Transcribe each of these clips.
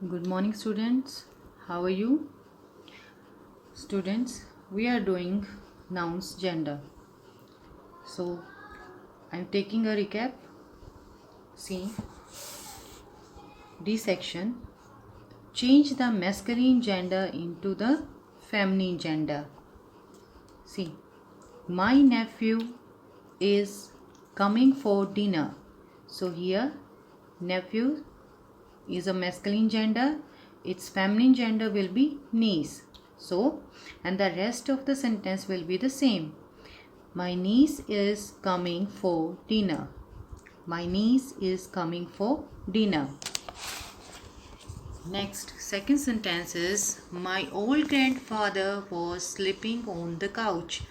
Good morning, students. How are you? Students, we are doing nouns gender. So, I'm taking a recap. See, D section. Change the masculine gender into the feminine gender. See, my nephew is coming for dinner. So, here, nephew is a masculine gender, its feminine gender will be niece. So, and the rest of the sentence will be the same. My niece is coming for dinner. My niece is coming for dinner. Next, second sentence is my old grandfather was sleeping on the couch.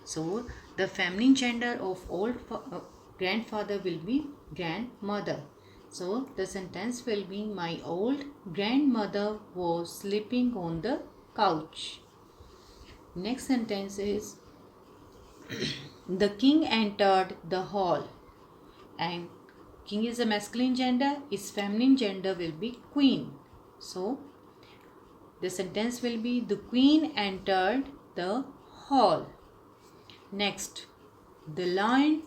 So, the feminine gender of grandfather will be grandmother. So, the sentence will be my old grandmother was sleeping on the couch. Next sentence is the king entered the hall. And king is a masculine gender, its feminine gender will be queen. So, the sentence will be the queen entered the hall. Next, the lion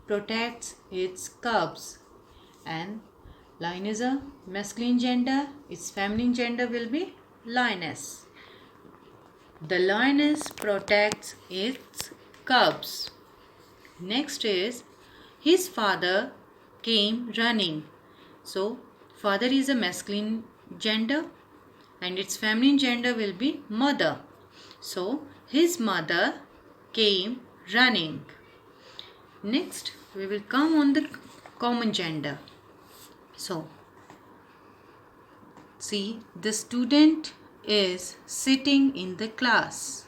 protects its cubs. And lion is a masculine gender, its feminine gender will be lioness. The lioness protects its cubs. Next is his father came running. So, father is a masculine gender and its feminine gender will be mother. So, his mother came running. Next, we will come on the common gender. So, see, the student is sitting in the class.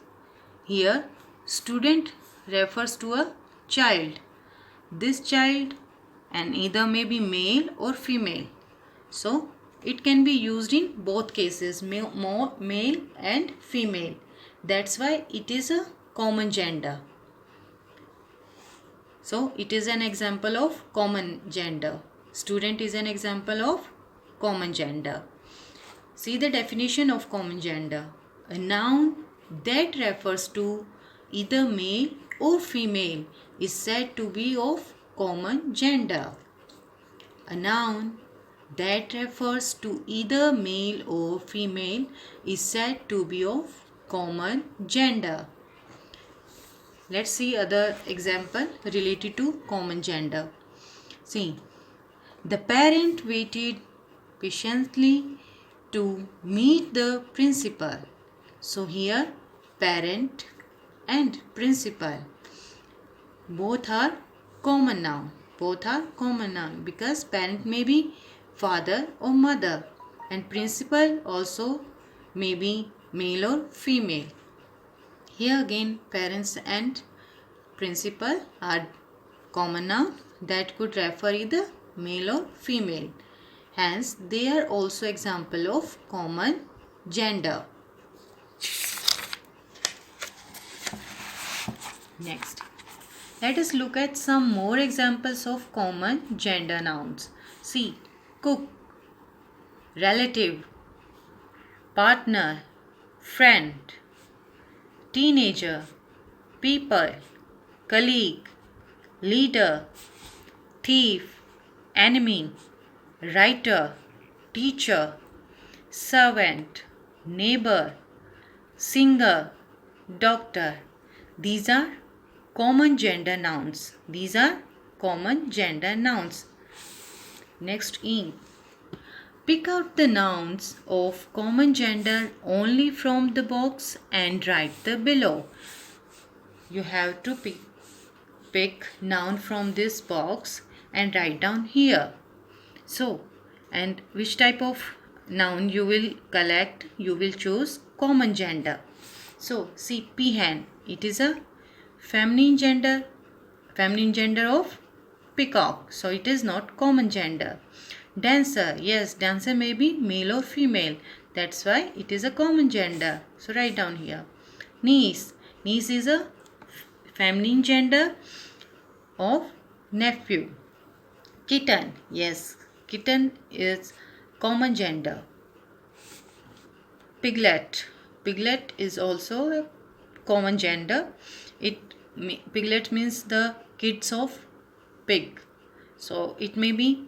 Here, student refers to a child. This child and either may be male or female. So, it can be used in both cases, male and female. That's why it is a common gender. So, it is an example of common gender. Student is an example of common gender. See the definition of common gender. A noun that refers to either male or female is said to be of common gender. A noun that refers to either male or female is said to be of common gender. Let's see other example related to common gender. See, the parent waited patiently to meet the principal. So here parent and principal both are common noun. Both are common noun because parent may be father or mother and principal also may be male or female. Here again parents and principal are common noun that could refer either male or female. Hence, they are also example of common gender. Next, let us look at some more examples of common gender nouns. See, cook, relative, partner, friend, teenager, people, colleague, leader, thief, enemy, writer, teacher, servant, neighbor, singer, doctor. These are common gender nouns. These are common gender nouns. Next E. Pick out the nouns of common gender only from the box and write the below. You have to pick noun from this box and write down here. So, and which type of noun you will collect, you will choose common gender. So, see peahen, it is a feminine gender of peacock. So, it is not common gender. Dancer, yes, dancer may be male or female. That's why it is a common gender. So, write down here. Niece, niece is a feminine gender of nephew. Kitten, yes, kitten is common gender. Piglet. Piglet is also a common gender. Piglet means the kids of pig. So it may be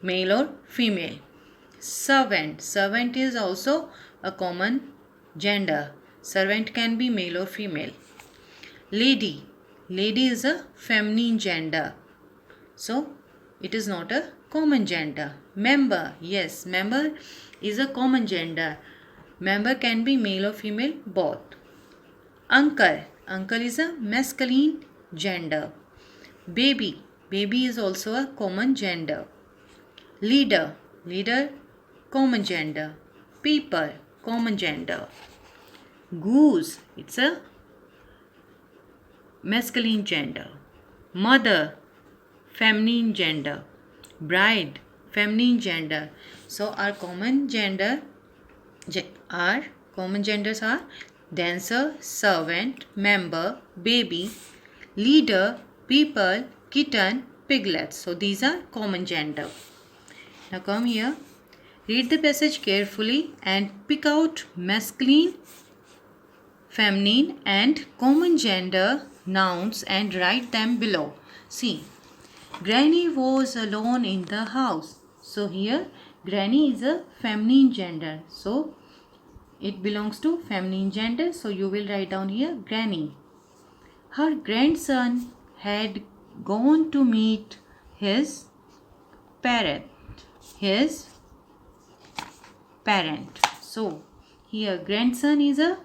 male or female. Servant. Servant is also a common gender. Servant can be male or female. Lady. Lady is a feminine gender. So it is not a common gender. Member. Yes, member is a common gender. Member can be male or female both. Uncle. Uncle is a masculine gender. Baby. Baby is also a common gender. Leader. Leader, common gender. People, common gender. Goose. It's a masculine gender. Mother, feminine gender. Bride, feminine gender. So our common genders are dancer, servant, member, baby, leader, people, kitten, piglet. So these are common gender. Now come here. Read the passage carefully and pick out masculine, feminine and common gender nouns and write them below. See, Granny was alone in the house. So here Granny is a feminine gender. So it belongs to feminine gender. So you will write down here Granny. Her grandson had gone to meet his parent. So here grandson is a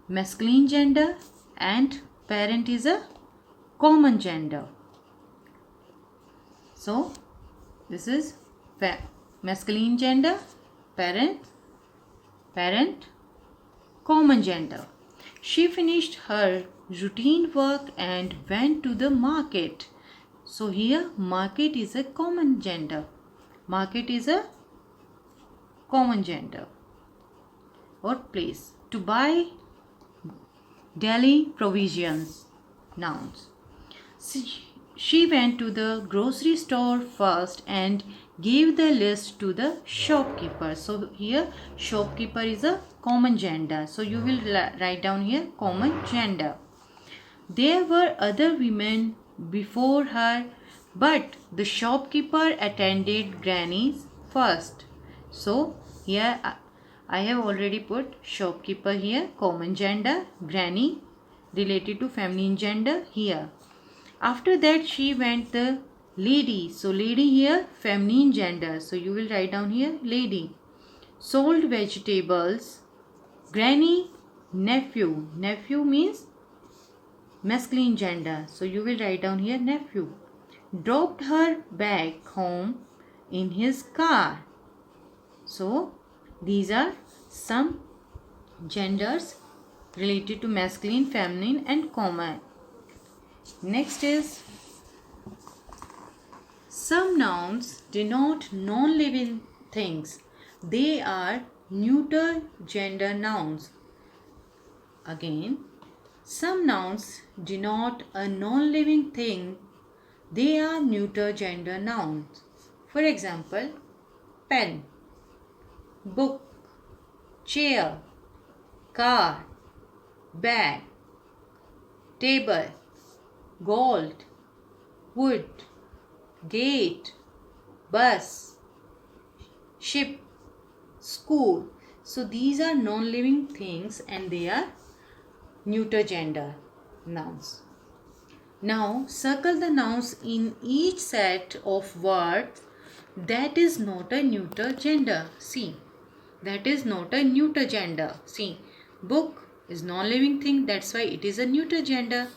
masculine gender and parent is a common gender. So this is masculine gender, parent, common gender. She finished her routine work and went to the market. So here market is a common gender. Market is a common gender or place. To buy daily provisions, nouns. She went to the grocery store first and gave the list to the shopkeeper. So here shopkeeper is a common gender. So you will write down here common gender. There were other women before her, but the shopkeeper attended Granny's first. So here I have already put shopkeeper here, common gender, Granny related to feminine gender here. After that she went the lady. So lady here feminine gender. So you will write down here lady. Sold vegetables. Granny nephew. Nephew means masculine gender. So you will write down here nephew. Dropped her back home in his car. So these are some genders related to masculine, feminine and common. Next is some nouns denote non-living things. They are neuter gender nouns. Again, some nouns denote a non-living thing. They are neuter gender nouns. For example, pen, book, chair, car, bag, table, gold, wood, gate, bus, ship, school. So these are non-living things and they are neuter gender nouns. Now circle the nouns in each set of words that is not a neuter gender. See, that is not a neuter gender. See, book is non-living thing, that's why it is a neuter gender.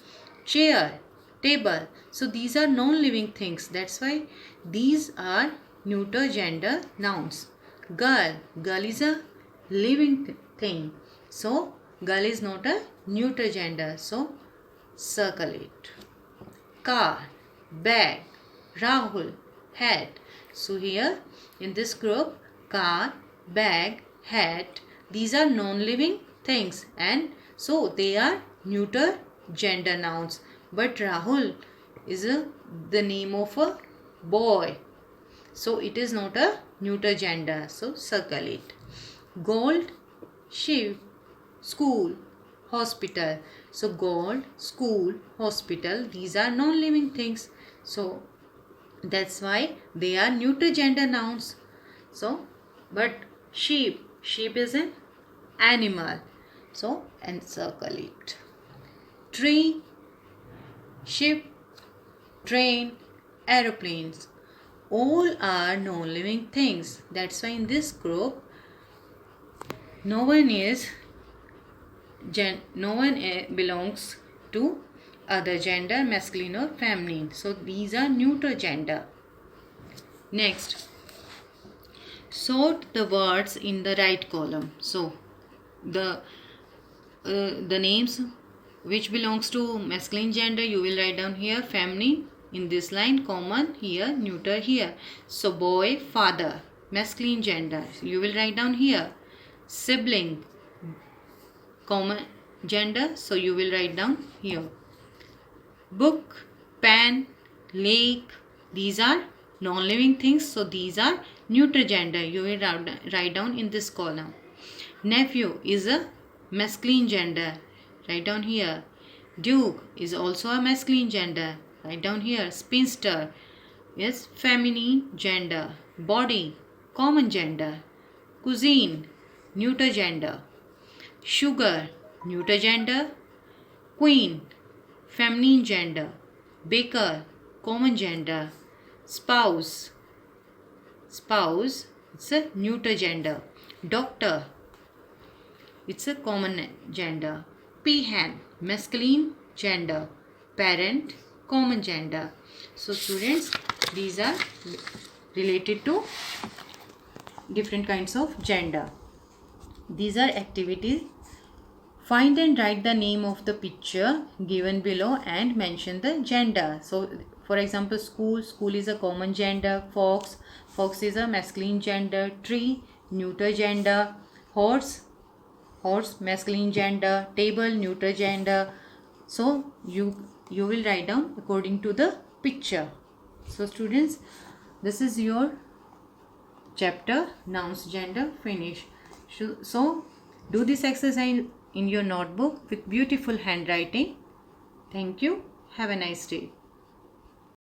Chair, table, so these are non-living things, that's why these are neuter gender nouns. Girl, girl is a living thing, so girl is not a neuter gender, so circle it. Car, bag, Rahul, hat. So here in this group, car, bag, hat, these are non-living things and so they are neuter gender nouns. But Rahul is the name of a boy, so it is not a neuter gender, so circle it. Gold, sheep, school, hospital. So gold, school, hospital, these are non-living things. So that's why they are neuter gender nouns. So, but sheep is an animal. So encircle it. Tree, ship, train, aeroplanes, all are non-living things. That's why in this group no one belongs to other gender, masculine or feminine. So these are neuter gender. Next, sort the words in the right column. So the names which belongs to masculine gender you will write down here, feminine in this line, common here, neuter here. So boy, father, masculine gender, you will write down here. Sibling, common gender, so you will write down here. Book, pen, lake, these are non-living things, so these are neuter gender, you will write down in this column. Nephew is a masculine gender, write down here. Duke is also a masculine gender, write down here. Spinster is feminine gender. Body, common gender. Cuisine, neuter gender. Sugar, neuter gender. Queen, feminine gender. Baker, common gender. Spouse, it's a neuter gender. Doctor, it's a common gender. Peahen, masculine gender. Parent, common gender. So students, these are related to different kinds of gender. These are activities. Find and write the name of the picture given below and mention the gender. So for example, school is a common gender. Fox is a masculine gender. Tree, neuter gender. Horse, masculine gender. Table, neuter gender. So you will write down according to the picture. So students, this is your chapter nouns gender finish. So do this exercise in your notebook with beautiful handwriting. Thank you. Have a nice day.